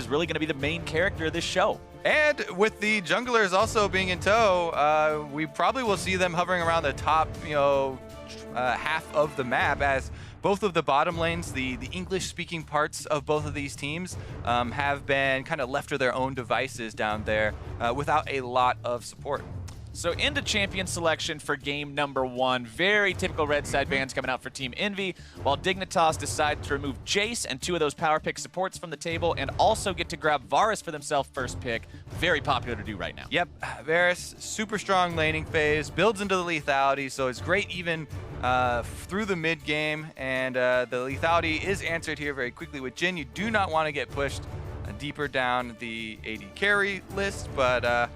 is really going to be the main character of this show. And with the junglers also being in tow, we probably will see them hovering around the top, half of the map, as both of the bottom lanes, the English-speaking parts of both of these teams, have been kind of left to their own devices down there without a lot of support. So into champion selection for game number 1. Very typical red side bans coming out for Team EnVy, while Dignitas decide to remove Jace and 2 of those power pick supports from the table and also get to grab Varus for themselves first pick. Very popular to do right now. Yep, Varus, super strong laning phase, builds into the lethality, so it's great even through the mid game, and the lethality is answered here very quickly with Jhin. You do not want to get pushed deeper down the AD carry list, but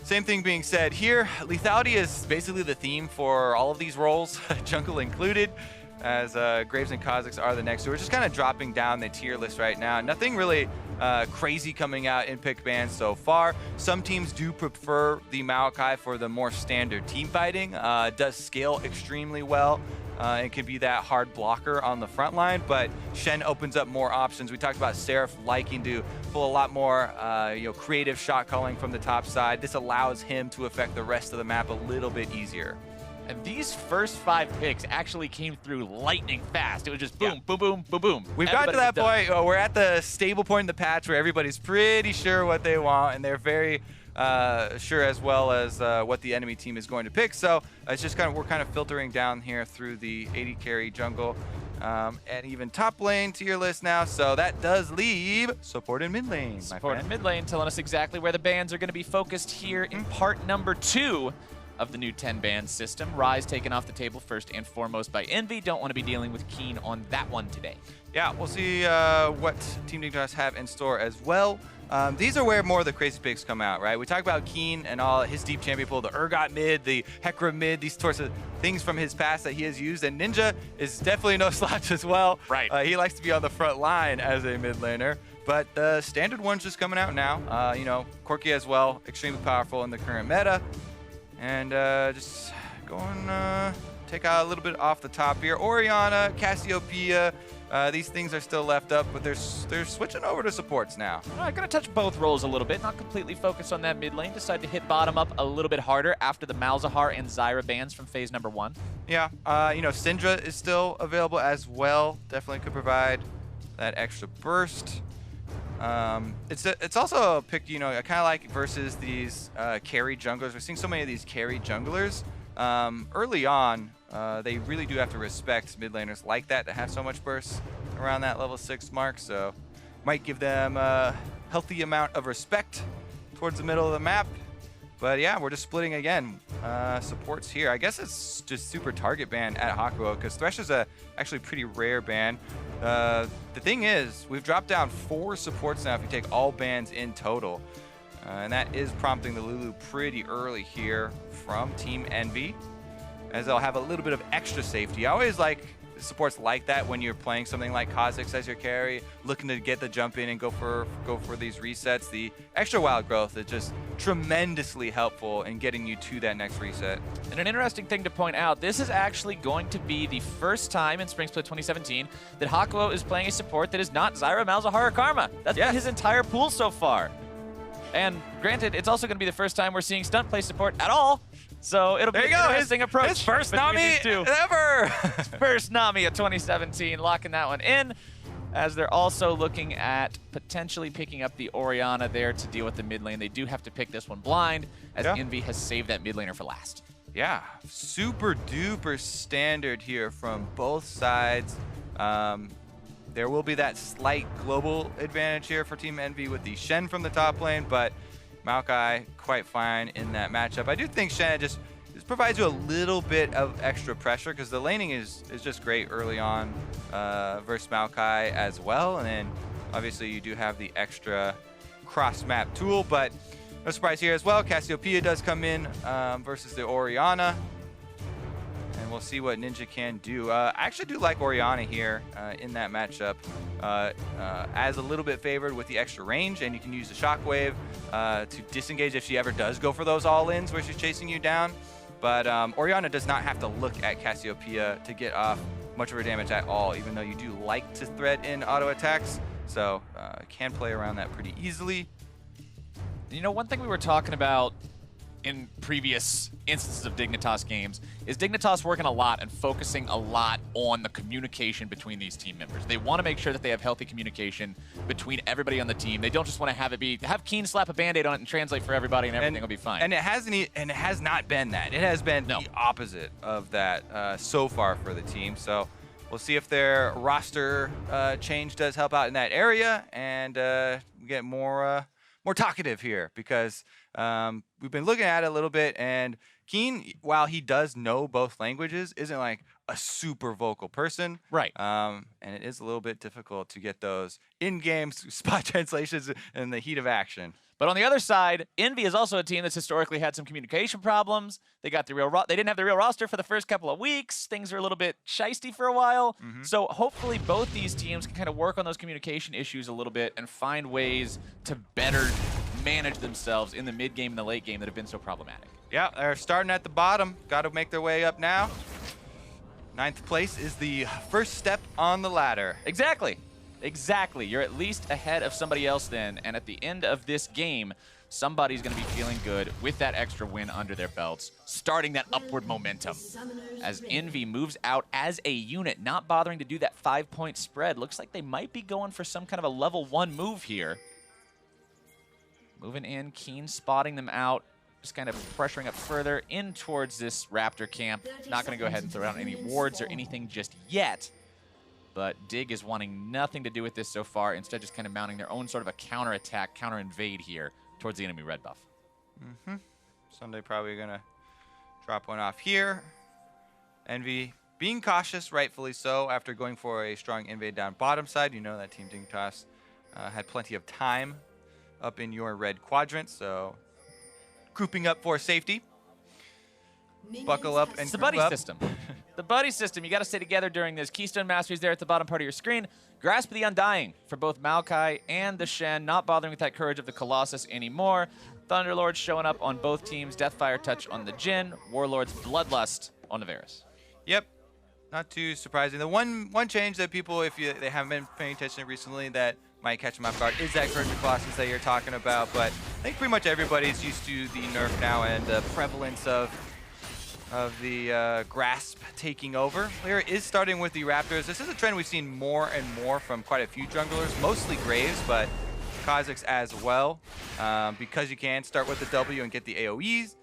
same thing being said here. Lethality is basically the theme for all of these roles, jungle included, as Graves and Kha'Zix are the next. So we're just kind of dropping down the tier list right now. Nothing really crazy coming out in pick bans so far. Some teams do prefer the Maokai for the more standard team fighting. It does scale extremely well. And can be that hard blocker on the front line, but Shen opens up more options. We talked about Seraph liking to pull a lot more creative shot calling from the top side. This allows him to affect the rest of the map a little bit easier. And these first 5 picks actually came through lightning fast. It was just boom, boom, boom, boom, boom. We've gotten to that point. We're at the stable point in the patch where everybody's pretty sure what they want, and they're very sure as well as what the enemy team is going to pick. So it's just we're kind of filtering down here through the AD carry jungle and even top lane tier list now. So that does leave support in mid lane. Support in mid lane, telling us exactly where the bans are going to be focused here in part number 2 of the new 10-ban system. Ryze taken off the table first and foremost by EnVy. Don't want to be dealing with Keane on that one today. Yeah, we'll see what Team Dignitas have in store as well. These are where more of the crazy picks come out, right? We talk about Keane and all his deep champion pool, the Urgot mid, the Hekra mid, these sorts of things from his past that he has used. And Ninja is definitely no slouch as well. Right. He likes to be on the front line as a mid laner. But the standard one's just coming out now. Corki as well, extremely powerful in the current meta. And just going take out a little bit off the top here. Orianna, Cassiopeia, these things are still left up, but they're switching over to supports now. All right, gonna touch both roles a little bit, not completely focused on that mid lane. Decide to hit bottom up a little bit harder after the Malzahar and Zyra bans from phase number 1. Yeah, Syndra is still available as well. Definitely could provide that extra burst. It's also a pick, I kind of like versus these carry junglers. We're seeing so many of these carry junglers. Early on, they really do have to respect mid laners like that have so much burst around that level 6 mark. So might give them a healthy amount of respect towards the middle of the map. But yeah, we're just splitting again. Supports here. I guess it's just super target ban at Hakuho because Thresh is a actually pretty rare ban. The thing is, we've dropped down 4 supports now if you take all bans in total. And that is prompting the Lulu pretty early here from Team EnVy, as they'll have a little bit of extra safety. I always like supports like that when you're playing something like Kha'Zix as your carry, looking to get the jump in and go for these resets. The extra wild growth is just tremendously helpful in getting you to that next reset. And an interesting thing to point out, this is actually going to be the first time in Spring Split 2017 that Hakuho is playing a support that is not Zyra, Malzahar, or Karma. That's been his entire pool so far. And granted, it's also going to be the first time we're seeing stunt play support at all. So it'll be an interesting approach. His first Nami ever! First Nami of 2017, locking that one in. As they're also looking at potentially picking up the Orianna there to deal with the mid lane. They do have to pick this one blind, as EnVy has saved that mid laner for last. Yeah, super duper standard here from both sides. There will be that slight global advantage here for Team EnVy with the Shen from the top lane, but Maokai quite fine in that matchup. I do think Shen just provides you a little bit of extra pressure because the laning is just great early on versus Maokai as well. And then obviously you do have the extra cross-map tool, but no surprise here as well. Cassiopeia does come in versus the Orianna. And we'll see what Ninja can do. I actually do like Orianna here in that matchup as a little bit favored with the extra range, and you can use the Shockwave to disengage if she ever does go for those all-ins where she's chasing you down. But Orianna does not have to look at Cassiopeia to get off much of her damage at all, even though you do like to thread in auto attacks. So can play around that pretty easily. You know, one thing we were talking about in previous instances of Dignitas games is Dignitas working a lot and focusing a lot on the communication between these team members. They want to make sure that they have healthy communication between everybody on the team. They don't just want to have Keane slap a band-aid on it and translate for everybody and everything will be fine. And it has not been that. It has been the opposite of that so far for the team. So we'll see if their roster change does help out in that area and get more talkative here, because we've been looking at it a little bit, and Keane, while he does know both languages, isn't like a super vocal person. Right. And it is a little bit difficult to get those in-game spot translations in the heat of action. But on the other side, EnVy is also a team that's historically had some communication problems. They got they didn't have the real roster for the first couple of weeks. Things are a little bit shisty for a while. So hopefully both these teams can kind of work on those communication issues a little bit and find ways to better manage themselves in the mid game and the late game that have been so problematic. Yeah, they're starting at the bottom. Got to make their way up now. 9th place is the first step on the ladder. Exactly. Exactly. You're at least ahead of somebody else then, and at the end of this game, somebody's going to be feeling good with that extra win under their belts, starting that upward momentum. As EnVy moves out as a unit, not bothering to do that 5-point spread. Looks like they might be going for some kind of a level 1 move here. Moving in, Keane spotting them out, just kind of pressuring up further in towards this Raptor camp. Not going to go ahead and throw out any wards or anything just yet. But Dig is wanting nothing to do with this so far, instead just kind of mounting their own sort of a counter-attack, counter-invade here towards the enemy red buff. Ssumday probably going to drop one off here. EnVy being cautious, rightfully so, after going for a strong invade down bottom side. You know that Team Dignitas had plenty of time up in your red quadrant, so grouping up for safety. Buckle up and it's the buddy system. The buddy system. You got to stay together during this. Keystone Mastery's there at the bottom part of your screen. Grasp of the Undying for both Maokai and the Shen. Not bothering with that Courage of the Colossus anymore. Thunderlord showing up on both teams. Deathfire Touch on the Jhin. Warlord's Bloodlust on the Varus. Yep. Not too surprising. The one change that people, if they haven't been paying attention recently, that might catch them off guard is that Courage of the Colossus that you're talking about. But I think pretty much everybody's used to the nerf now and the prevalence of the grasp taking over. LirA is starting with the Raptors. This is a trend we've seen more and more from quite a few junglers, mostly Graves, but Kha'Zix as well. Because you can start with the W and get the AoEs,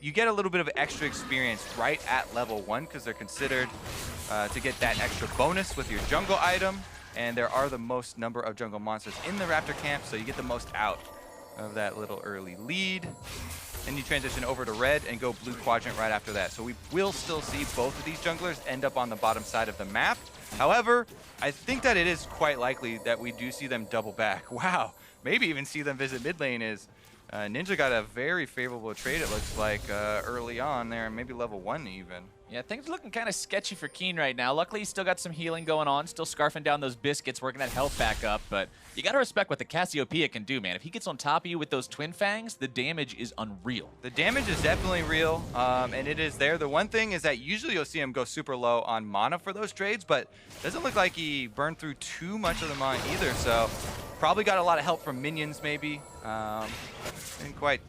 you get a little bit of extra experience right at level 1 because they're considered to get that extra bonus with your jungle item. And there are the most number of jungle monsters in the Raptor camp, so you get the most out of that little early lead. Then you transition over to red and go blue quadrant right after that. So we will still see both of these junglers end up on the bottom side of the map. However, I think that it is quite likely that we do see them double back. Wow, maybe even see them visit mid lane. Is Ninja got a very favorable trade, it looks like, early on there, maybe level 1 even. Yeah, things are looking kind of sketchy for Keane right now. Luckily, he's still got some healing going on, still scarfing down those biscuits, working that health back up. But you got to respect what the Cassiopeia can do, man. If he gets on top of you with those twin fangs, the damage is unreal. The damage is definitely real, and it is there. The one thing is that usually you'll see him go super low on mana for those trades, but it doesn't look like he burned through too much of the mana either. So probably got a lot of help from minions, maybe. Didn't quite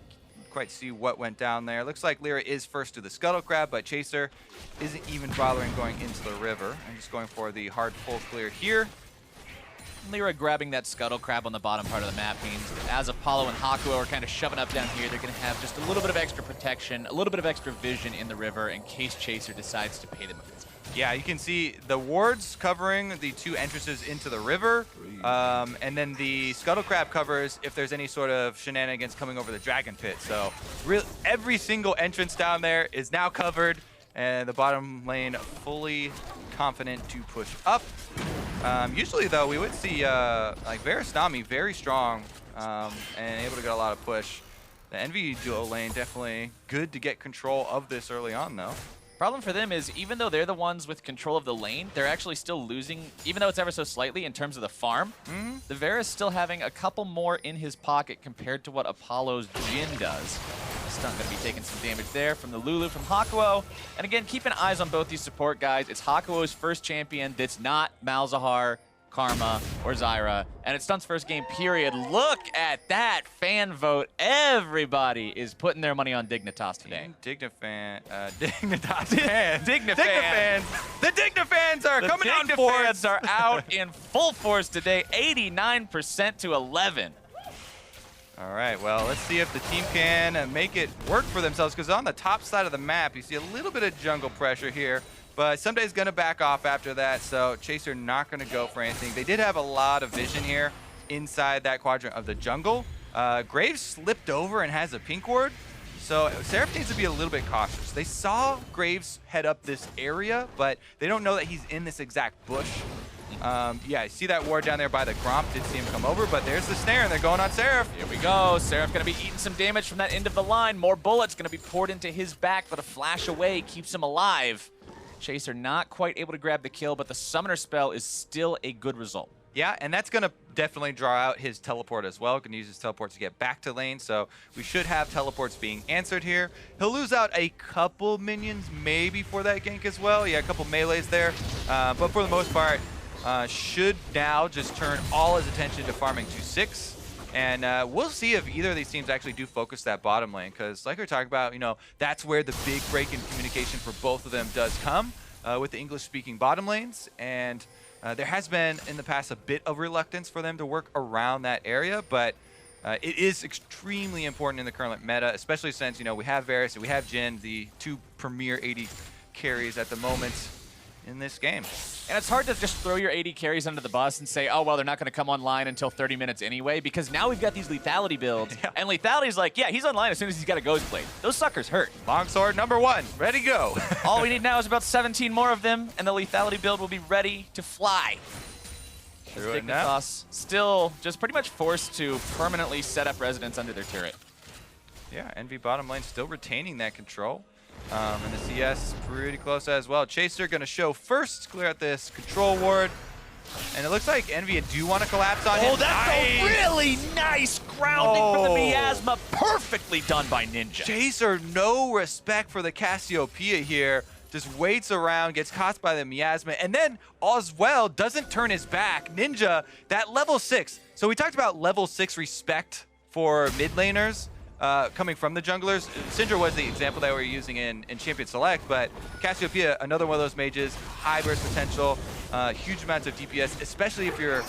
see what went down there. Looks like LirA is first to the Scuttle Crab, but Chaser isn't even bothering going into the river. I'm just going for the hard full clear here. LirA grabbing that Scuttle Crab on the bottom part of the map means as Apollo and Hakuho are kind of shoving up down here, they're going to have just a little bit of extra protection, a little bit of extra vision in the river in case Chaser decides to pay them a visit. Yeah, you can see the wards covering the 2 entrances into the river, and then the Scuttle Crab covers if there's any sort of shenanigans coming over the Dragon Pit. So every single entrance down there is now covered, and the bottom lane fully confident to push up. Usually, though, we would see like Varus Nami very strong and able to get a lot of push. The EnVy duo lane definitely good to get control of this early on, though. Problem for them is, even though they're the ones with control of the lane, they're actually still losing, even though it's ever so slightly in terms of the farm. The Varus still having a couple more in his pocket compared to what Apollo's Jhin does. Stun going to be taking some damage there from the Lulu from Hakuho. And again, keeping eyes on both these support guys. It's Hakuho's first champion that's not Malzahar, Karma or Zyra, and it's Stunt's first game, period. Look at that fan vote. Everybody is putting their money on Dignitas today. Dignitas fans. The Dignifans are coming on board. The Dignifans are out in full force today, 89% to 11. All right, well, let's see if the team can make it work for themselves, because on the top side of the map, you see a little bit of jungle pressure here, but Ssumday's going to back off after that, so Chaser not going to go for anything. They did have a lot of vision here inside that quadrant of the jungle. Graves slipped over and has a pink ward, so Seraph needs to be a little bit cautious. They saw Graves head up this area, but they don't know that he's in this exact bush. Yeah, I see that ward down there by the Gromp. Did see him come over, but there's the snare, and they're going on Seraph. Here we go. Seraph going to be eating some damage from that end of the line. More bullets going to be poured into his back, but a flash away keeps him alive. Chaser not quite able to grab the kill, but the summoner spell is still a good result. Yeah, and that's going to definitely draw out his teleport as well. Going to use his teleport to get back to lane, so we should have teleports being answered here. He'll lose out a couple minions maybe for that gank as well. Yeah, a couple melees there, but for the most part, should now just turn all his attention to farming to 6. And we'll see if either of these teams actually do focus that bottom lane, because like we're talking about, you know, that's where the big break in communication for both of them does come with the English-speaking bottom lanes. And there has been in the past a bit of reluctance for them to work around that area, but it is extremely important in the current meta, especially since, you know, we have Varus and we have Jhin, the two premier AD carries at the moment in this game. And it's hard to just throw your AD carries under the bus and say, oh, well, they're not going to come online until 30 minutes anyway, because now we've got these lethality builds. Yeah. And letality's like, yeah, he's online as soon as he's got a ghost blade. Those suckers hurt. Longsword number 1, ready to go. All we need now is about 17 more of them, and the lethality build will be ready to fly. Dignitas still just pretty much forced to permanently set up residence under their turret. Yeah, Envy bottom lane still retaining that control. And the CS is pretty close as well. Chaser going to show first, clear out this control ward. And it looks like Envy do want to collapse on him. Oh, that's a really nice grounding from the miasma. Perfectly done by Ninja. Chaser, no respect for the Cassiopeia here. Just waits around, gets caught by the miasma, and then as well doesn't turn his back. Ninja, that level 6. So we talked about level 6 respect for mid laners. Coming from the junglers. Syndra was the example that we were using in Champion Select, but Cassiopeia, another one of those mages, high burst potential, huge amounts of DPS, especially if you're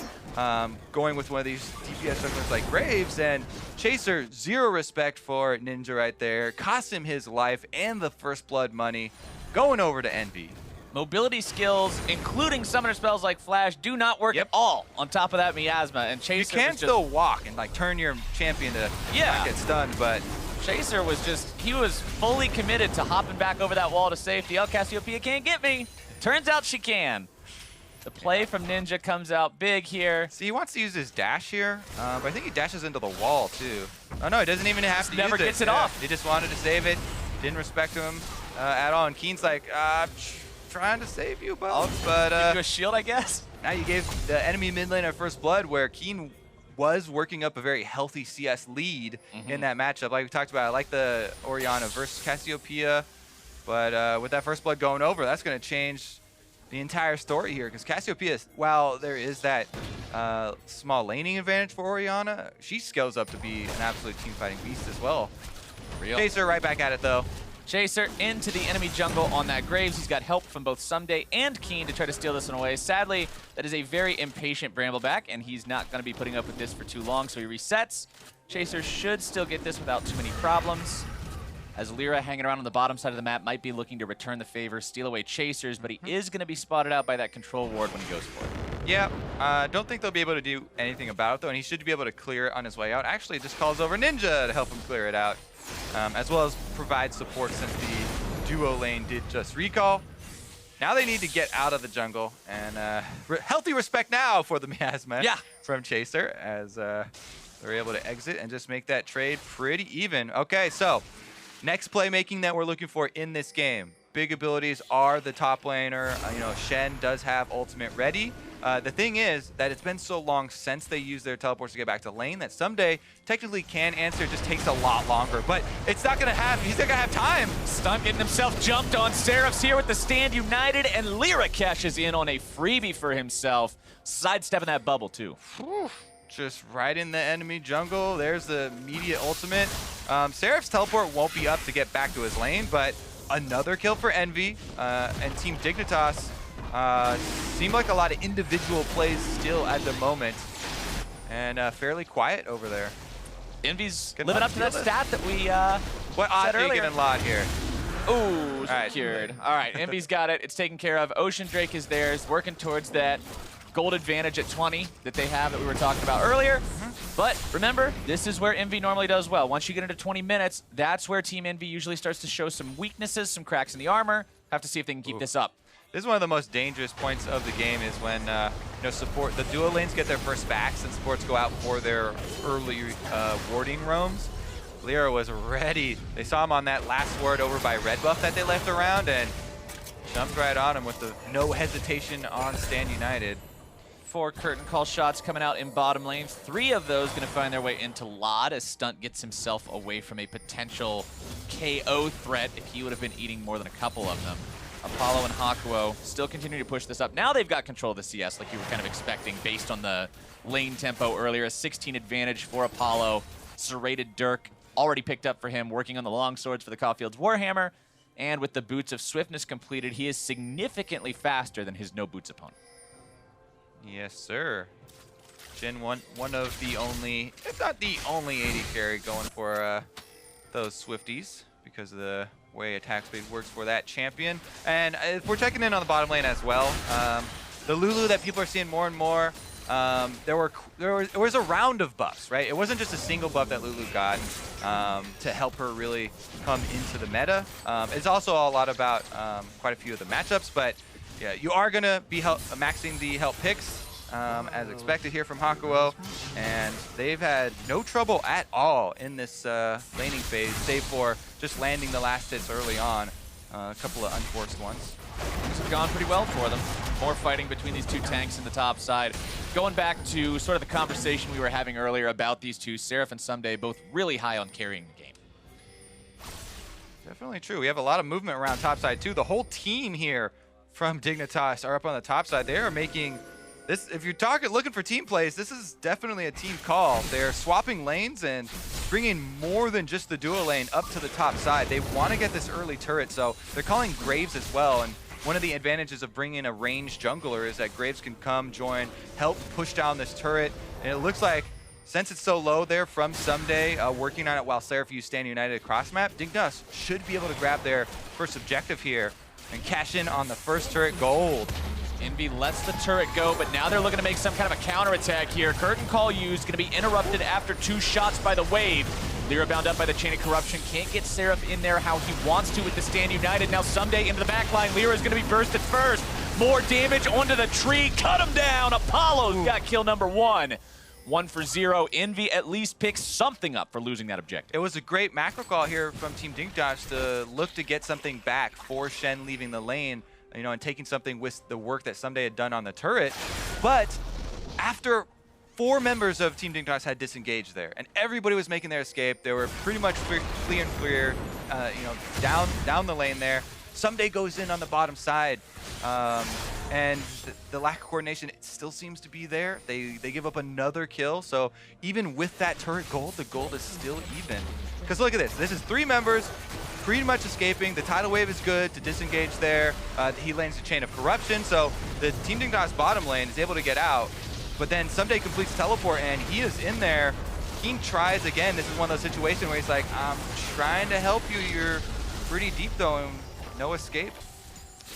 going with one of these DPS junglers like Graves. And Chaser, zero respect for Ninja right there, cost him his life and the first blood money, going over to Envy. Mobility skills, including summoner spells like Flash, do not work at all on top of that miasma. And Chaser, you can still walk and like turn your champion to not get stunned, but Chaser was just, he was fully committed to hopping back over that wall to safety. Oh, Cassiopeia can't get me. Turns out she can. The play from Ninja comes out big here. See, he wants to use his dash here, but I think he dashes into the wall too. Oh no, he doesn't even have to use it. Never gets it off. He just wanted to save it. Didn't respect him at all. And Keane's like, trying to save you, but give you a shield, I guess. Now you gave the enemy mid lane a first blood, where Keane was working up a very healthy CS lead in that matchup. Like we talked about, I like the Orianna versus Cassiopeia, but with that first blood going over, that's going to change the entire story here, because Cassiopeia, while there is that small laning advantage for Orianna, she scales up to be an absolute team fighting beast as well. Real. Chaser right back at it though. Chaser into the enemy jungle on that Graves. He's got help from both Ssumday and Keane to try to steal this one away. Sadly, that is a very impatient Brambleback, and he's not going to be putting up with this for too long, so he resets. Chaser should still get this without too many problems, as LirA hanging around on the bottom side of the map might be looking to return the favor, steal away Chasers, but he is going to be spotted out by that control ward when he goes for it. Yeah, don't think they'll be able to do anything about it, though, and he should be able to clear it on his way out. Actually, just calls over Ninja to help him clear it out. As well as provide support, since the duo lane did just recall. Now they need to get out of the jungle, and healthy respect now for the miasma from Chaser, as they're able to exit and just make that trade pretty even. Okay, so next playmaking that we're looking for in this game. Big abilities are the top laner. You know, Shen does have ultimate ready. The thing is that it's been so long since they used their teleports to get back to lane that Ssumday technically can answer. It just takes a lot longer, but it's not gonna have, he's not gonna have time. Stunt getting himself jumped on. Seraph's here with the stand united, and LirA cashes in on a freebie for himself. Sidestepping that bubble too. Whew. Just right in the enemy jungle. There's the immediate ultimate. Seraph's teleport won't be up to get back to his lane, but another kill for Envy, and Team Dignitas seem like a lot of individual plays still at the moment, and fairly quiet over there. Envy's living up to that stat that we what odds said are you earlier. giving Lot here? Ooh, secured. All right, Envy's got it. It's taken care of. Ocean Drake is theirs, working towards that gold advantage at 20 that they have that we were talking about earlier. But remember, this is where Envy normally does well. Once you get into 20 minutes, that's where Team Envy usually starts to show some weaknesses, some cracks in the armor. Have to see if they can keep this up. This is one of the most dangerous points of the game is when support, the duo lanes get their first backs and supports go out for their early warding roams. LirA was ready. They saw him on that last ward over by red buff that they left around and jumped right on him with the no hesitation on stand united. 4 curtain call shots coming out in bottom lane. 3 of those going to find their way into Lod as Stunt gets himself away from a potential KO threat if he would have been eating more than a couple of them. Apollo and Hakuho still continue to push this up. Now they've got control of the CS like you were kind of expecting based on the lane tempo earlier. A 16 advantage for Apollo. Serrated Dirk already picked up for him, working on the long swords for the Caulfield's Warhammer. And with the Boots of Swiftness completed, he is significantly faster than his no boots opponent. Yes, sir. Jhin, one of the only, if not the only AD carry going for those Swifties because of the way attack speed works for that champion. And if we're checking in on the bottom lane as well, the Lulu that people are seeing more and more, there was a round of buffs, right? It wasn't just a single buff that Lulu got to help her really come into the meta. It's also a lot about quite a few of the matchups, but yeah, you are going to be maxing the help picks as expected here from Hakuho, and they've had no trouble at all in this laning phase, save for just landing the last hits early on, a couple of unforced ones. Things have gone pretty well for them. More fighting between these two tanks in the top side. Going back to sort of the conversation we were having earlier about these two, Seraph and Ssumday both really high on carrying the game. Definitely true. We have a lot of movement around top side too. The whole team here from Dignitas are up on the top side. They are making this, if you're looking for team plays, this is definitely a team call. They're swapping lanes and bringing more than just the duo lane up to the top side. They want to get this early turret, so they're calling Graves as well. And one of the advantages of bringing a ranged jungler is that Graves can come, join, help push down this turret. And it looks like, since it's so low there from Ssumday, working on it while Seraph used Stand United across map, Dignitas should be able to grab their first objective here and cash in on the first turret gold. Envy lets the turret go, but now they're looking to make some kind of a counterattack here. Curtain call used, going to be interrupted after 2 shots by the wave. LirA bound up by the Chain of Corruption. Can't get Seraph in there how he wants to with the Stand United. Now Ssumday into the back line. LirA is going to be bursted first. More damage onto the tree. Cut him down. Apollo's got kill number 1. 1 for 0. Envy at least picks something up for losing that objective. It was a great macro call here from Team Dignitas to look to get something back for Shen leaving the lane, you know, and taking something with the work that Ssumday had done on the turret. But after 4 members of Team Dignitas had disengaged there, and everybody was making their escape, they were pretty much clear and clear, you know, down the lane there. Ssumday goes in on the bottom side, and the lack of coordination still seems to be there. They give up another kill, so even with that turret gold, the gold is still even. Because look at this. This is 3 members pretty much escaping. The tidal wave is good to disengage there. He lands the Chain of Corruption, so the Team Dignitas bottom lane is able to get out. But then Ssumday completes teleport, and he is in there. Keane tries again. This is one of those situations where he's like, I'm trying to help you. You're pretty deep, though, and no escape.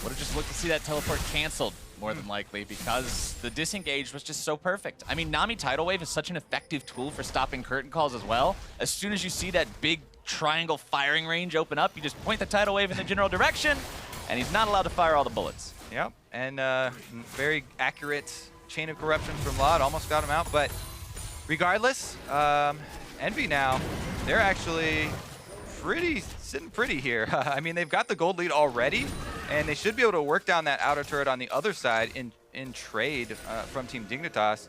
Would have just looked to see that teleport canceled, more than likely, because the disengage was just so perfect. I mean, Nami Tidal Wave is such an effective tool for stopping curtain calls as well. As soon as you see that big triangle firing range open up, you just point the Tidal Wave in the general direction, and he's not allowed to fire all the bullets. Yep, and very accurate Chain of Corruption from Lod, almost got him out, but regardless, Envy now, they're actually sitting pretty here. I mean, they've got the gold lead already, and they should be able to work down that outer turret on the other side in in trade from Team Dignitas.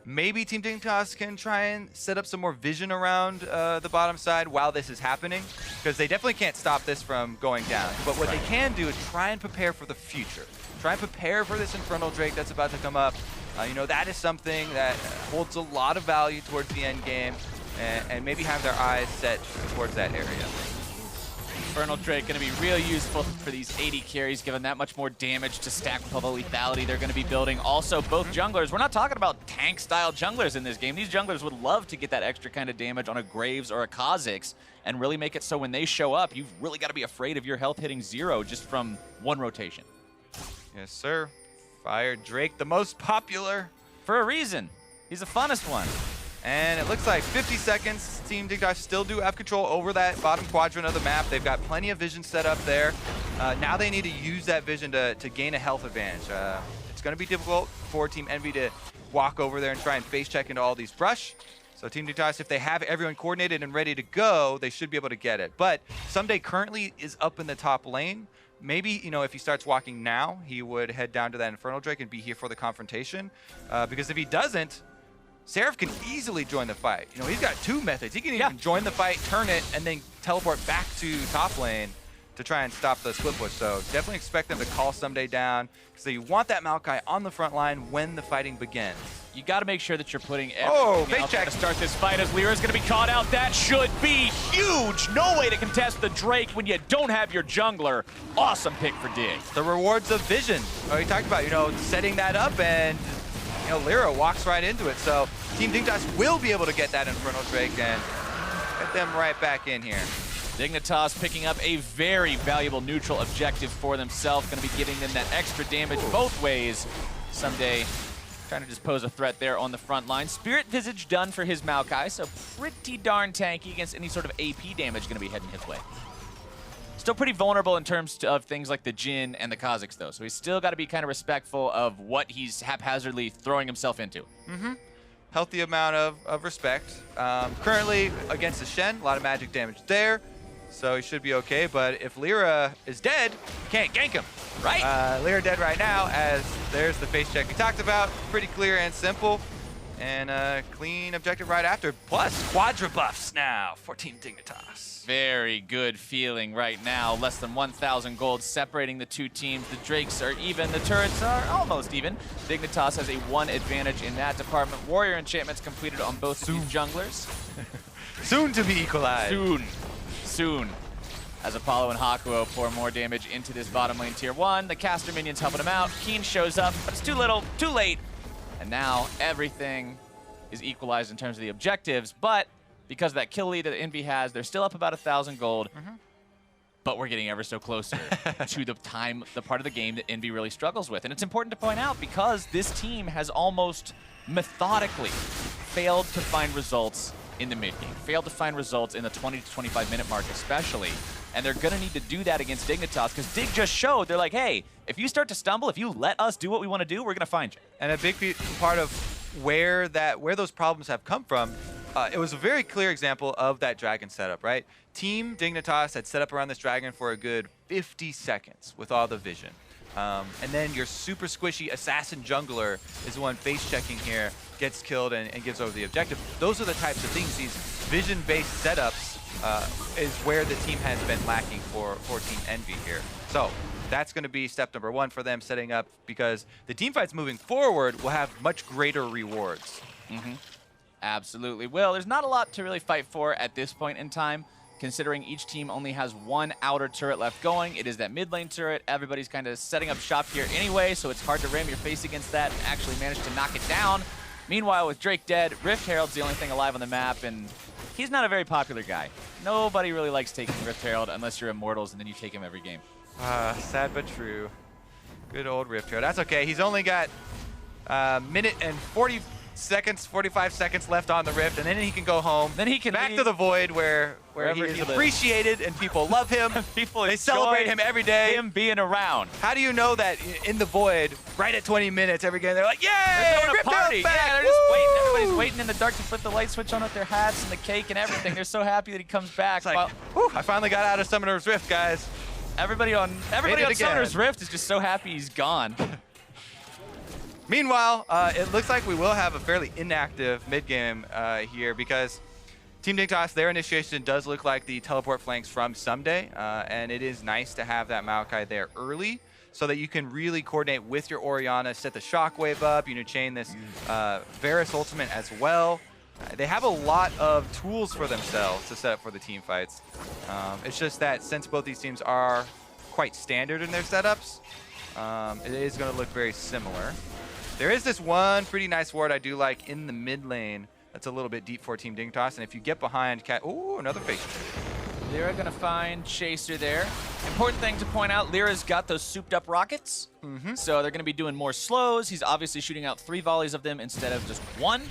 Maybe Team Dignitas can try and set up some more vision around the bottom side while this is happening, because they definitely can't stop this from going down. But what they can do is try and prepare for the future. Try and prepare for this Infernal Drake that's about to come up. You know, that is something that holds a lot of value towards the end game, and maybe have their eyes set towards that area. Infernal Drake going to be real useful for these AD carries, given that much more damage to stack with all the lethality they're going to be building. Also, both junglers, we're not talking about tank-style junglers in this game. These junglers would love to get that extra kind of damage on a Graves or a Kha'Zix and really make it so when they show up, you've really got to be afraid of your health hitting 0 just from one rotation. Yes, sir. Fire Drake, the most popular. For a reason. He's the funnest one. And it looks like 50 seconds. Team Dignitas still do have control over that bottom quadrant of the map. They've got plenty of vision set up there. Now they need to use that vision to gain a health advantage. It's going to be difficult for Team EnVy to walk over there and try and face check into all these brush. So Team Dignitas, if they have everyone coordinated and ready to go, they should be able to get it. But Ssumday currently is up in the top lane. Maybe, you know, if he starts walking now, he would head down to that Infernal Drake and be here for the confrontation. Because if he doesn't, Seraph can easily join the fight. You know, he's got 2 methods. He can even join the fight, turn it, and then teleport back to top lane to try and stop the split push. So definitely expect them to call Ssumday down, because you want that Maokai on the front line when the fighting begins. You got to make sure that you're putting everything out there to start this fight, as LirA is going to be caught out. That should be huge. No way to contest the Drake when you don't have your jungler. Awesome pick for Dig. The rewards of vision. Oh, he talked about, you know, setting that up, and you know, LirA walks right into it. So Team Dignitas will be able to get that Infernal Drake and get them right back in here. Dignitas picking up a very valuable neutral objective for themselves. Going to be giving them that extra damage both ways. Ssumday trying to just pose a threat there on the front line. Spirit Visage done for his Maokai, so pretty darn tanky against any sort of AP damage going to be heading his way. Still pretty vulnerable in terms of things like the Jhin and the Kha'Zix, though. So he's still got to be kind of respectful of what he's haphazardly throwing himself into. Healthy amount of respect. Currently against the Shen, a lot of magic damage there. So he should be okay, but if LirA is dead, you can't gank him. Right. LirA dead right now, as there's the face check we talked about. Pretty clear and simple. And clean objective right after. Plus, quadra buffs now for Team Dignitas. Very good feeling right now. Less than 1,000 gold separating the 2 teams. The Drakes are even. The turrets are almost even. Dignitas has a 1 advantage in that department. Warrior enchantments completed on both of these junglers. Soon to be equalized. Soon. As Apollo and Hakuho pour more damage into this bottom lane tier 1. The caster minions helping him out. Keane shows up, but it's too little, too late. And now everything is equalized in terms of the objectives, but because of that kill lead that EnVy has, they're still up about 1,000 gold. But we're getting ever so closer to the part of the game that EnVy really struggles with. And it's important to point out because this team has almost methodically failed to find results in the mid game, failed to find results in the 20 to 25 minute mark especially. And they're going to need to do that against Dignitas, because Dig just showed, they're like, hey, if you start to stumble, if you let us do what we want to do, we're going to find you. And a big part of where those problems have come from, it was a very clear example of that dragon setup, right? Team Dignitas had set up around this dragon for a good 50 seconds with all the vision. And then your super squishy assassin jungler is the one face checking here, gets killed and gives over the objective. Those are the types of things, these vision-based setups is where the team has been lacking for Team EnVy here. So that's going to be step number 1 for them, setting up, because the team fights moving forward will have much greater rewards. Absolutely will. There's not a lot to really fight for at this point in time, considering each team only has 1 outer turret left going. It is that mid lane turret. Everybody's kind of setting up shop here anyway, so it's hard to ram your face against that and actually manage to knock it down. Meanwhile, with Drake dead, Rift Herald's the only thing alive on the map, and he's not a very popular guy. Nobody really likes taking Rift Herald unless you're Immortals, and then you take him every game. Sad but true. Good old Rift Herald. That's okay. He's only got a minute and 45 seconds left on the Rift, and then he can go home. Then he can back leave to the Void where he is appreciated and people love him. They celebrate him every day. Him being around. How do you know that in the Void, right at 20 minutes every game, they're like, yay! They're throwing a Rift party. Herald's back! Yeah, they're just waiting. Everybody's waiting in the dark to flip the light switch on with their hats and the cake and everything. They're so happy that he comes back. It's like, whew, I finally got out of Summoner's Rift, guys. Everybody on Summoner's Rift is just so happy he's gone. Meanwhile, it looks like we will have a fairly inactive mid-game here because Team Dignitas, their initiation does look like the teleport flanks from Ssumday, and it is nice to have that Maokai there early so that you can really coordinate with your Orianna, set the shockwave up, chain this Varus ultimate as well. They have a lot of tools for themselves to set up for the team fights. It's just that since both these teams are quite standard in their setups, it is going to look very similar. There is this one pretty nice ward I do like in the mid lane that's a little bit deep for Team Dignitas, and if you get behind ooh, another face. LirA gonna find Chaser there. Important thing to point out, LirA's got those souped up rockets, so they're gonna be doing more slows. He's obviously shooting out 3 volleys of them instead of just 1,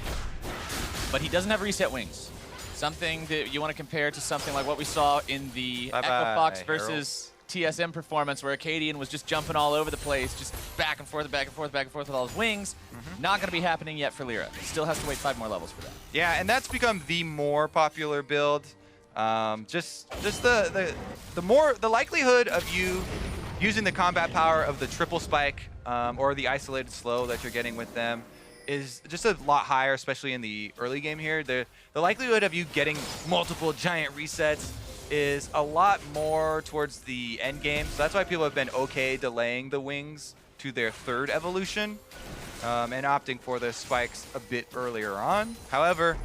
but he doesn't have reset wings. Something that you want to compare to something like what we saw in the Echo Fox versus TSM performance, where Acadian was just jumping all over the place, just back and forth, back and forth, back and forth with all his wings. Not going to be happening yet for LirA. Still has to wait 5 more levels for that. Yeah, and that's become the more popular build. Just the likelihood of you using the combat power of the triple spike or the isolated slow that you're getting with them is just a lot higher, especially in the early game here. The likelihood of you getting multiple giant resets is a lot more towards the end game. So that's why people have been okay delaying the wings to their 3rd evolution and opting for the spikes a bit earlier on. However,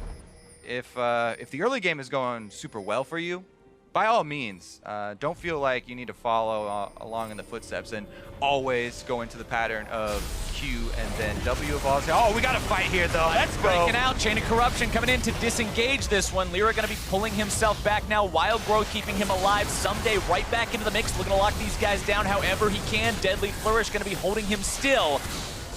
if the early game is going super well for you, by all means, don't feel like you need to follow along in the footsteps and always go into the pattern of Q and then W evolves. Oh, we got to fight here, though. Let's go. Breaking out. Chain of Corruption coming in to disengage this one. LirA going to be pulling himself back now. Wild Growth keeping him alive. Ssumday right back into the mix, looking to lock these guys down however he can. Deadly Flourish going to be holding him still.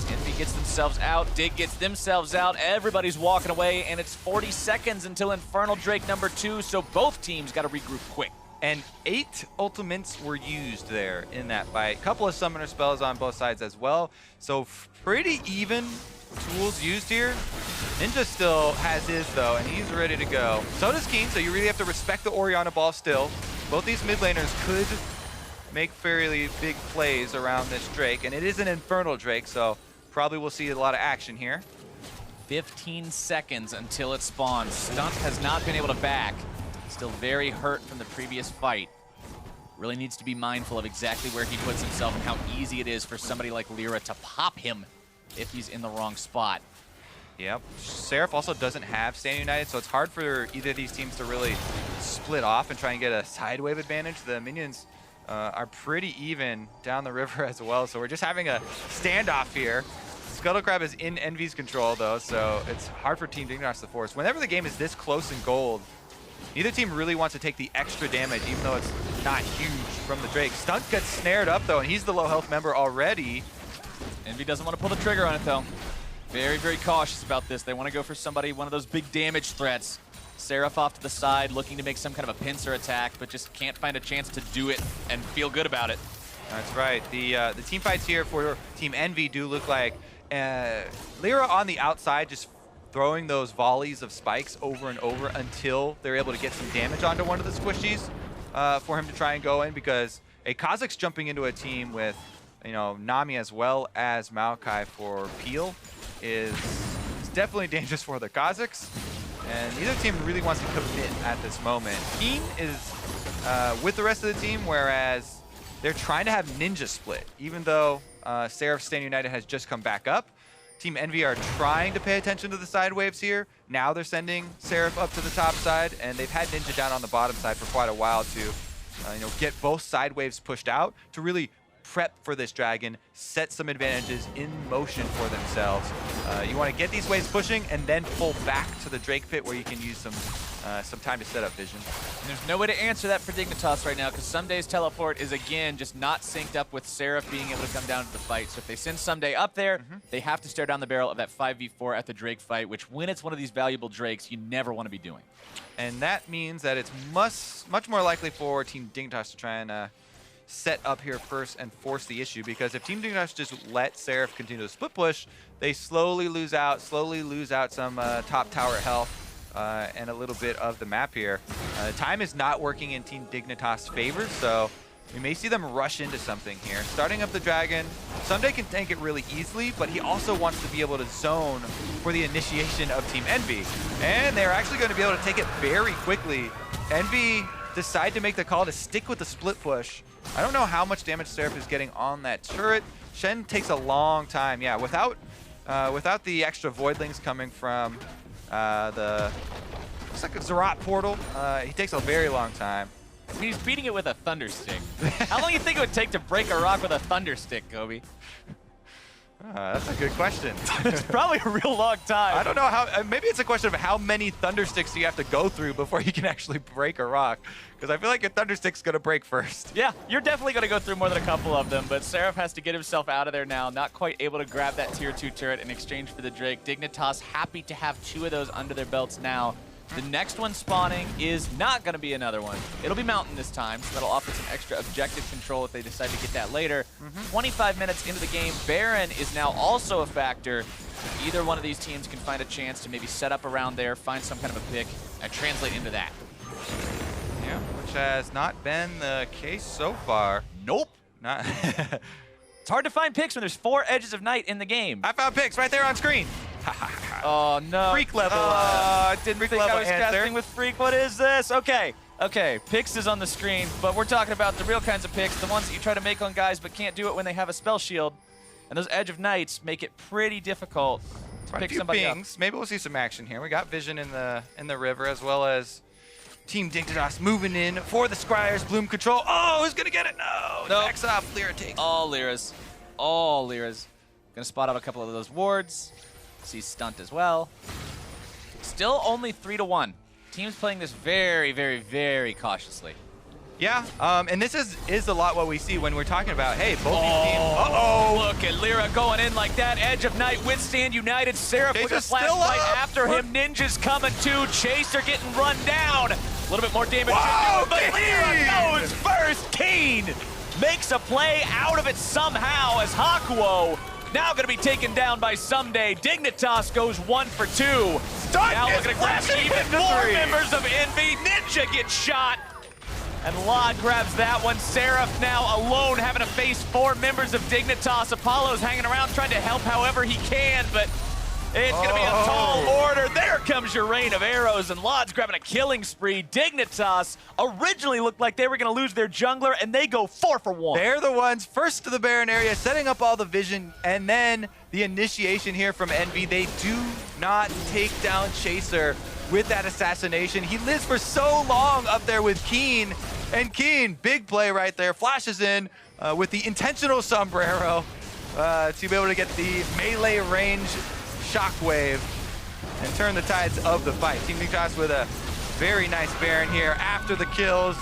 EnVy gets themselves out. Dig gets themselves out. Everybody's walking away, and it's 40 seconds until Infernal Drake number 2, so both teams got to regroup quick. And 8 ultimates were used there in that fight. Couple of summoner spells on both sides as well. So pretty even tools used here. Ninja still has his though, and he's ready to go. So does Keane, so you really have to respect the Orianna ball still. Both these mid laners could make fairly big plays around this Drake, and it is an Infernal Drake, so probably we'll see a lot of action here. 15 seconds until it spawns. Stunt has not been able to back. Still very hurt from the previous fight. Really needs to be mindful of exactly where he puts himself and how easy it is for somebody like LirA to pop him if he's in the wrong spot. Yep. Seraph also doesn't have Stand United, so it's hard for either of these teams to really split off and try and get a side wave advantage. The minions are pretty even down the river as well, so we're just having a standoff here. Scuttle Crab is in EnVy's control, though, so it's hard for Team Dignitas to force. Whenever the game is this close in gold, neither team really wants to take the extra damage, even though it's not huge from the Drake. Stunt gets snared up, though, and he's the low health member already. EnVy doesn't want to pull the trigger on it, though. Very, very cautious about this. They want to go for somebody, one of those big damage threats. Seraph off to the side, looking to make some kind of a pincer attack, but just can't find a chance to do it and feel good about it. That's right. The team fights here for Team EnVy do look like LirA on the outside, just throwing those volleys of spikes over and over until they're able to get some damage onto one of the squishies for him to try and go in, because a Kha'Zix jumping into a team with Nami as well as Maokai for peel is definitely dangerous for the Kha'Zix, and neither team really wants to commit at this moment. Keane is with the rest of the team, whereas they're trying to have Ninja split, even though Seraph Stand United has just come back up. Team EnVy are trying to pay attention to the side waves here. Now they're sending Seraph up to the top side, and they've had Ninja down on the bottom side for quite a while to get both side waves pushed out to really prep for this dragon, set some advantages in motion for themselves. You want to get these waves pushing and then pull back to the Drake pit where you can use some time to set up vision. And there's no way to answer that for Dignitas right now, because Ssumday's teleport is, again, just not synced up with Seraph being able to come down to the fight. So if they send Ssumday up there, they have to stare down the barrel of that 5v4 at the Drake fight, which when it's one of these valuable Drakes, you never want to be doing. And that means that it's much more likely for Team Dignitas to try and set up here first and force the issue, because if Team Dignitas just let Seraph continue to split push, they slowly lose out some top tower health and a little bit of the map here. Time is not working in Team Dignitas' favor, so We may see them rush into something here. Starting up the Dragon, Ssumday can tank it really easily, but he also wants to be able to zone for the initiation of Team EnVy. And they're actually going to be able to take it very quickly. EnVy decide to make the call to stick with the split push. I don't know how much damage Seraph is getting on that turret. Shen takes a long time. Yeah, without the extra voidlings coming from the, looks like a Zerat portal, he takes a very long time. I mean, he's beating it with a Thunder Stick. How long do you think it would take to break a rock with a Thunder Stick, Kobe? That's a good question. It's probably a real long time. I don't know how, maybe it's a question of how many Thunder Sticks do you have to go through before you can actually break a rock. Because I feel like your Thunder Stick's going to break first. Yeah, you're definitely going to go through more than a couple of them, but Seraph has to get himself out of there now. Not quite able to grab that tier 2 turret in exchange for the Drake. Dignitas happy to have 2 of those under their belts now. The next one spawning is not going to be another one. It'll be Mountain this time, so that'll offer some extra objective control if they decide to get that later. 25 minutes into the game, Baron is now also a factor. Either one of these teams can find a chance to maybe set up around there, find some kind of a pick, and translate into that. Yeah, which has not been the case so far. Nope. Not. It's hard to find picks when there's 4 Edges of Night in the game. I found picks right there on screen. Oh no. Freak level. I didn't think I was answer. casting with Freak. What is this? Okay. Okay, picks is on the screen, but we're talking about the real kinds of picks, the ones that you try to make on guys but can't do it when they have a spell shield. And those Edge of Nights make it pretty difficult to pick somebody up. Maybe we'll see some action here. We got Vision in the river, as well as Team Dignitas moving in for the Scryer's Bloom control. Oh, who's gonna get it? No. Nope. Backs off. LirA takes. All LirAs. All LirAs. Gonna spot out a couple of those wards. See stunt as well. Still only 3-1. Teams playing this very, very, very cautiously. Yeah, and this is a lot what we see when we're talking about, hey, both these teams. Look at LirA going in like that. Edge of Night, Withstand United. Seraph with a flash right after him. Ninja's coming too. Chaser getting run down. A little bit more damage. Whoa, but Keane! LirA goes first. Keane makes a play out of it somehow as Hakuho now going to be taken down by Ssumday. Dignitas goes 1 for 2. Now looking to grab even more members of EnVy. Ninja gets shot. And Lod grabs that one. Seraph now alone having to face 4 members of Dignitas. Apollo's hanging around trying to help however he can, but it's going to be a tall order. There comes your rain of arrows, and Lod's grabbing a killing spree. Dignitas originally looked like they were going to lose their jungler, and they go 4 for 1. They're the ones first to the Baron area, setting up all the vision, and then the initiation here from EnVy. They do not take down Chaser with that assassination. He lives for so long up there with Keane, and Keane, big play right there, flashes in with the intentional sombrero to be able to get the melee range shockwave and turn the tides of the fight. Team Dignitas with a very nice Baron here after the kills.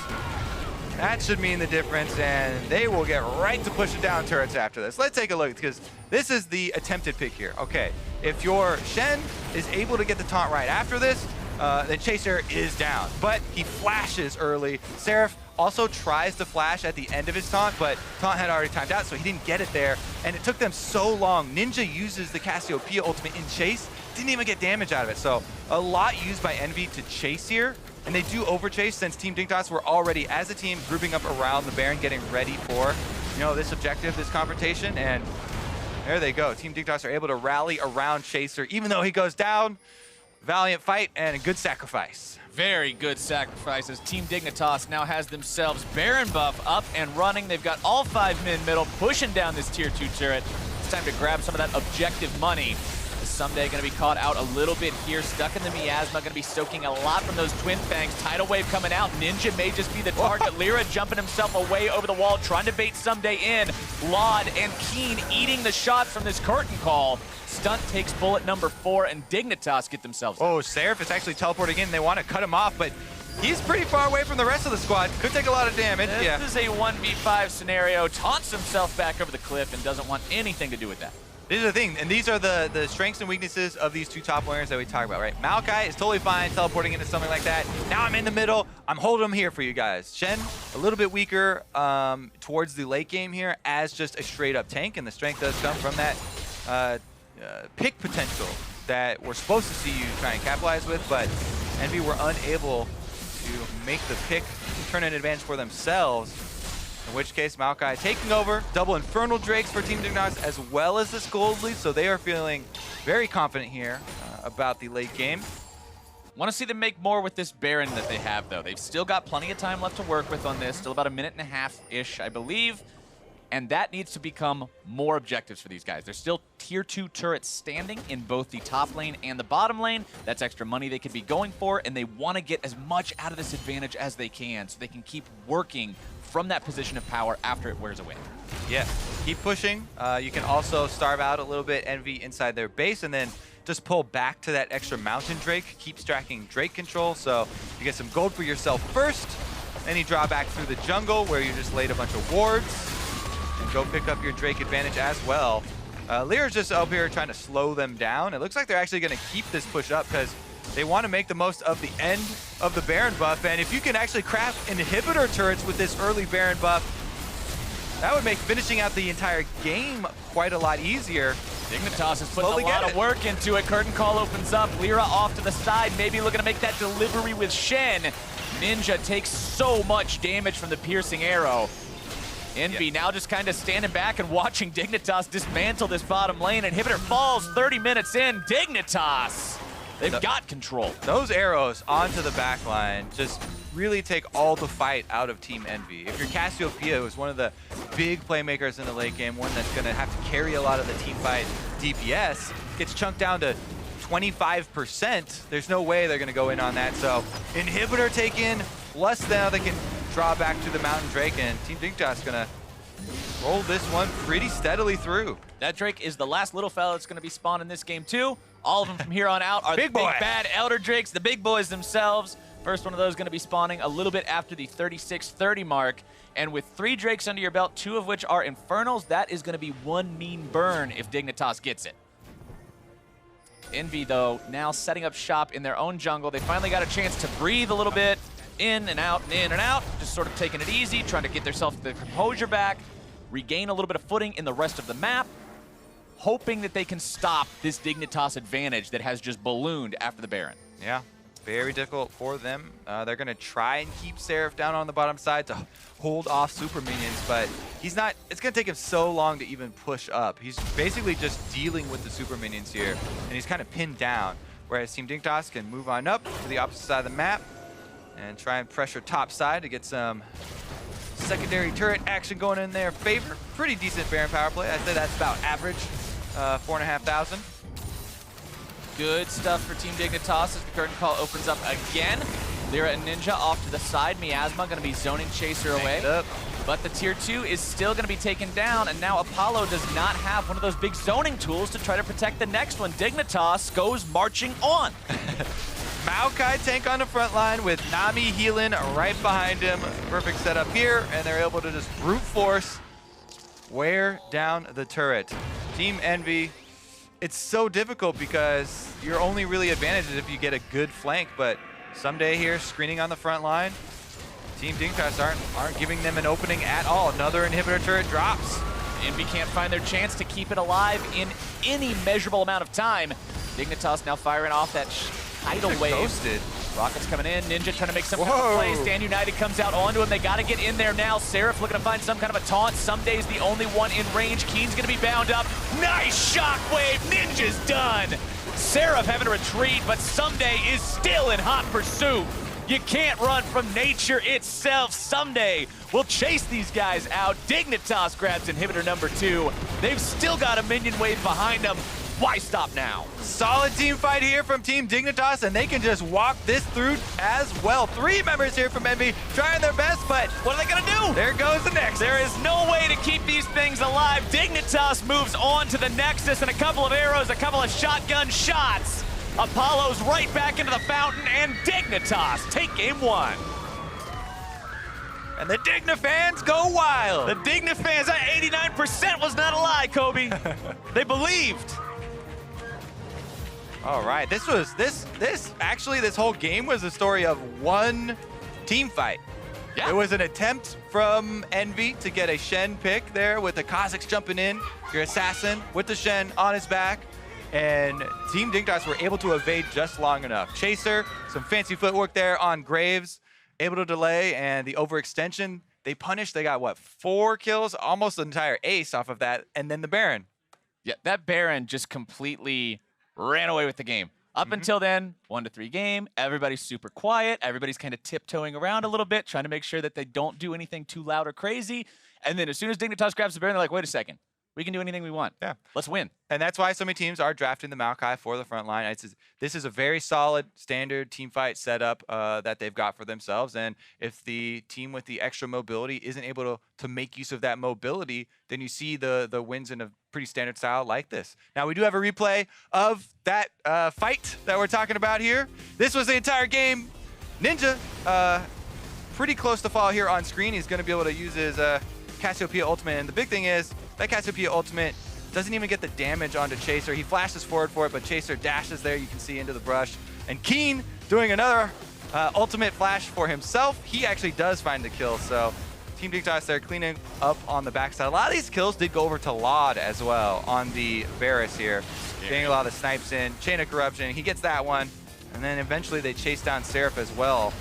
That should mean the difference, and they will get right to pushing down turrets after this. Let's take a look, because this is the attempted pick here. Okay, if your Shen is able to get the taunt right after this, then Chaser is down, but he flashes early. Seraph also tries to flash at the end of his taunt, but taunt had already timed out, so he didn't get it there, and it took them so long. Ninja uses the Cassiopeia ultimate in chase, didn't even get damage out of it, so a lot used by EnVy to chase here, and they do overchase since Team Dignitas were already, as a team, grouping up around the Baron, getting ready for, this objective, this confrontation, and there they go. Team Dignitas are able to rally around Chaser, even though he goes down. Valiant fight and a good sacrifice. Very good sacrifices. Team Dignitas now has themselves Baron buff up and running. They've got all 5 men middle pushing down this tier 2 turret. It's time to grab some of that objective money. Ssumday going to be caught out a little bit here, stuck in the miasma, going to be soaking a lot from those twin fangs. Tidal wave coming out. Ninja may just be the target. LirA jumping himself away over the wall, trying to bait Ssumday in. Lod and Keane eating the shots from this curtain call. Stunt takes bullet number 4, and Dignitas get themselves out. Oh, Seraph is actually teleporting in. They want to cut him off, but he's pretty far away from the rest of the squad. Could take a lot of damage. This is a 1v5 scenario. Taunts himself back over the cliff and doesn't want anything to do with that. This is the thing, and these are the strengths and weaknesses of these 2 top laners that we talk about, right? Maokai is totally fine teleporting into something like that. Now I'm in the middle. I'm holding him here for you guys. Shen, a little bit weaker towards the late game here as just a straight-up tank, and the strength does come from that pick potential that we're supposed to see you try and capitalize with, but EnVy were unable to make the pick turn an advantage for themselves. In which case, Maokai taking over, double Infernal Drakes for Team Dignitas as well as this gold lead, so they are feeling very confident here about the late game. Want to see them make more with this Baron that they have, though. They've still got plenty of time left to work with on this, still about a minute and a half-ish, I believe. And that needs to become more objectives for these guys. There's still tier 2 turrets standing in both the top lane and the bottom lane. That's extra money they could be going for, and they want to get as much out of this advantage as they can so they can keep working from that position of power after it wears away. Yeah, keep pushing. You can also starve out a little bit Envy inside their base and then just pull back to that extra Mountain Drake. Keep stacking Drake control, so you get some gold for yourself first. Then you draw back through the jungle where you just laid a bunch of wards. And go pick up your Drake advantage as well. LirA's just up here trying to slow them down. It looks like they're actually going to keep this push up because they want to make the most of the end of the Baron buff. And if you can actually craft inhibitor turrets with this early Baron buff, that would make finishing out the entire game quite a lot easier. Dignitas is putting a lot of work into it. Curtain call opens up. LirA off to the side, maybe looking to make that delivery with Shen. Ninja takes so much damage from the piercing arrow. Envy now just kind of standing back and watching Dignitas dismantle this bottom lane. Inhibitor falls 30 minutes in. Dignitas, they've got control. Those arrows onto the back line just really take all the fight out of Team Envy. If you're Cassiopeia, who's one of the big playmakers in the late game, one that's going to have to carry a lot of the team fight DPS, gets chunked down to 25%. There's no way they're going to go in on that. So inhibitor taken, plus now they can draw back to the Mountain Drake, and Team Dignitas is going to roll this one pretty steadily through. That Drake is the last little fella that's going to be spawned in this game too. All of them from here on out are the big bad Elder Drakes, the big boys themselves. First one of those going to be spawning a little bit after the 36:30 mark. And with 3 Drakes under your belt, 2 of which are Infernals, that is going to be one mean burn if Dignitas gets it. Envy, though, now setting up shop in their own jungle. They finally got a chance to breathe a little bit. In and out, just sort of taking it easy, trying to get themselves the composure back, regain a little bit of footing in the rest of the map, hoping that they can stop this Dignitas advantage that has just ballooned after the Baron. Yeah, very difficult for them. They're going to try and keep Seraph down on the bottom side to hold off super minions, but he's not. It's going to take him so long to even push up. He's basically just dealing with the super minions here, and he's kind of pinned down, whereas Team Dignitas can move on up to the opposite side of the map and try and pressure top side to get some secondary turret action going in their favor. Pretty decent Baron power play. I'd say that's about average, 4,500. Good stuff for Team Dignitas as the curtain call opens up again. LirA and Ninja off to the side. Miasma going to be zoning Chaser away. But the tier 2 is still going to be taken down, and now Apollo does not have one of those big zoning tools to try to protect the next one. Dignitas goes marching on. Maokai tank on the front line with Nami healing right behind him. Perfect setup here, and they're able to just brute force wear down the turret. Team Envy, it's so difficult because you're only really advantaged if you get a good flank, but Ssumday here screening on the front line. Team Dignitas aren't giving them an opening at all. Another inhibitor turret drops. Envy can't find their chance to keep it alive in any measurable amount of time. Dignitas now firing off that tidal wave. Ghosted. Rockets coming in. Ninja trying to make some kind of play. Stand United comes out onto him. They got to get in there now. Seraph looking to find some kind of a taunt. Ssumday's the only one in range. Keane's going to be bound up. Nice shockwave. Ninja's done. Seraph having to retreat, but Ssumday is still in hot pursuit. You can't run from nature itself. Ssumday will chase these guys out. Dignitas grabs inhibitor number 2. They've still got a minion wave behind them. Why stop now? Solid team fight here from Team Dignitas, and they can just walk this through as well. 3 members here from Envy trying their best, but what are they going to do? There goes the Nexus. There is no way to keep these things alive. Dignitas moves on to the Nexus, and a couple of arrows, a couple of shotgun shots. Apollo's right back into the fountain, and Dignitas take game 1. And the Digna fans go wild. The Digna fans, that 89% was not a lie, Kobe. They believed. All right, this whole game was a story of one team fight. Yeah. It was an attempt from Envy to get a Shen pick there with the Kha'Zix jumping in, your assassin with the Shen on his back, and Team Dignitas were able to evade just long enough. Chaser, some fancy footwork there on Graves, able to delay, and the overextension They punished. They got, what, 4 kills? Almost an entire ace off of that. And then the Baron. Yeah, that Baron just completely ran away with the game. Up until then, 1-3 game, everybody's super quiet. Everybody's kind of tiptoeing around a little bit, trying to make sure that they don't do anything too loud or crazy. And then as soon as Dignitas grabs the Baron, they're like, wait a second. We can do anything we want. Yeah. Let's win. And that's why so many teams are drafting the Maokai for the front line. This is a very solid standard team fight setup that they've got for themselves. And if the team with the extra mobility isn't able to make use of that mobility, then you see the wins in a pretty standard style like this. Now, we do have a replay of that fight that we're talking about here. This was the entire game. Ninja, pretty close to fall here on screen. He's going to be able to use his Cassiopeia ultimate. And the big thing is, that Cassiopeia ultimate doesn't even get the damage onto Chaser. He flashes forward for it, but Chaser dashes there, you can see, into the brush. And Keane doing another ultimate flash for himself. He actually does find the kill, so Team Dignitas there cleaning up on the backside. A lot of these kills did go over to Laud as well on the Varus here. Getting a lot of the snipes in. Chain of Corruption, he gets that one. And then eventually they chase down Seraph as well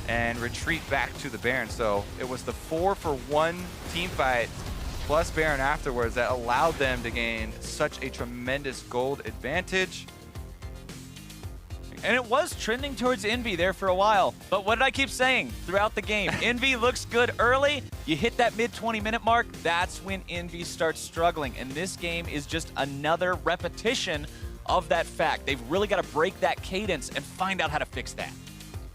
and retreat back to the Baron. So it was the 4-for-1 team fight plus Baron afterwards that allowed them to gain such a tremendous gold advantage. And it was trending towards Envy there for a while. But what did I keep saying throughout the game? Envy looks good early. You hit that mid 20-minute mark, that's when Envy starts struggling. And this game is just another repetition of that fact. They've really got to break that cadence and find out how to fix that.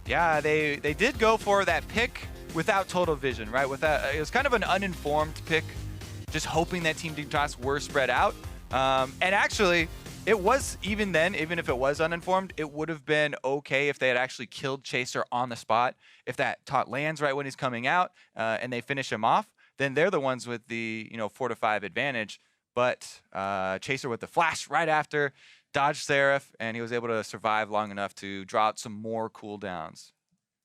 Yeah, they did go for that pick without total vision, right? It was kind of an uninformed pick, just hoping that Team Dignitas were spread out. And actually, it was, even then, even if it was uninformed, it would have been okay if they had actually killed Chaser on the spot. If that taunt lands right when he's coming out and they finish him off, then they're the ones with the 4-5 advantage. But Chaser with the flash right after, dodged Seraph, and he was able to survive long enough to draw out some more cooldowns.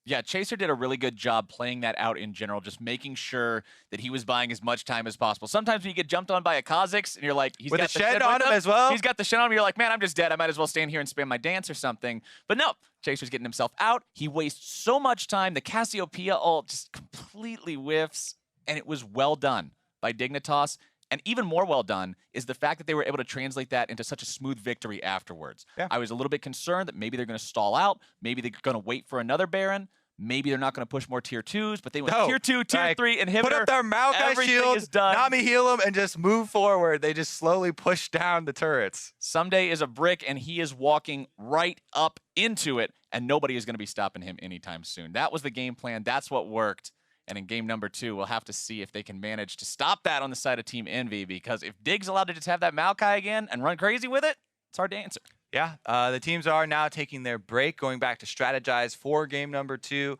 Yeah, Chaser did a really good job playing that out in general, just making sure that he was buying as much time as possible. Sometimes when you get jumped on by a Kha'Zix and you're like, he's with got the Shen Shen on him as well. He's got the Shen on him. You're like, man, I'm just dead. I might as well stand here and spam my dance or something. But no, Chaser's getting himself out. He wastes so much time. The Cassiopeia ult just completely whiffs, and it was well done by Dignitas. And even more well done is the fact that they were able to translate that into such a smooth victory afterwards. Yeah. I was a little bit concerned that maybe they're going to stall out. Maybe they're going to wait for another Baron. Maybe they're not going to push more tier 2s, but they went tier 2, tier 3 inhibitor. Put up their Maokai shield, is done. Nami heal him, and just move forward. They just slowly push down the turrets. Ssumday is a brick, and he is walking right up into it, and nobody is going to be stopping him anytime soon. That was the game plan. That's what worked. And in game number 2, we'll have to see if they can manage to stop that on the side of Team Envy, because if Dig's allowed to just have that Maokai again and run crazy with it, it's hard to answer. Yeah, the teams are now taking their break, going back to strategize for game number 2,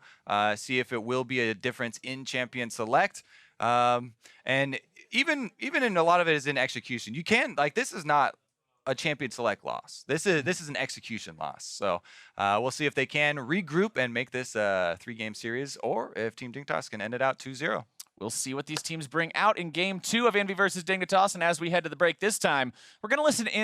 see if it will be a difference in champion select. And even in a lot of it is in execution. You can, like, this is not a champion select loss. This is an execution loss. So we'll see if they can regroup and make this a 3-game series, or if Team Dignitas can end it out 2-0. We'll see what these teams bring out in game 2 of Envy versus Dignitas. And as we head to the break this time, we're going to listen in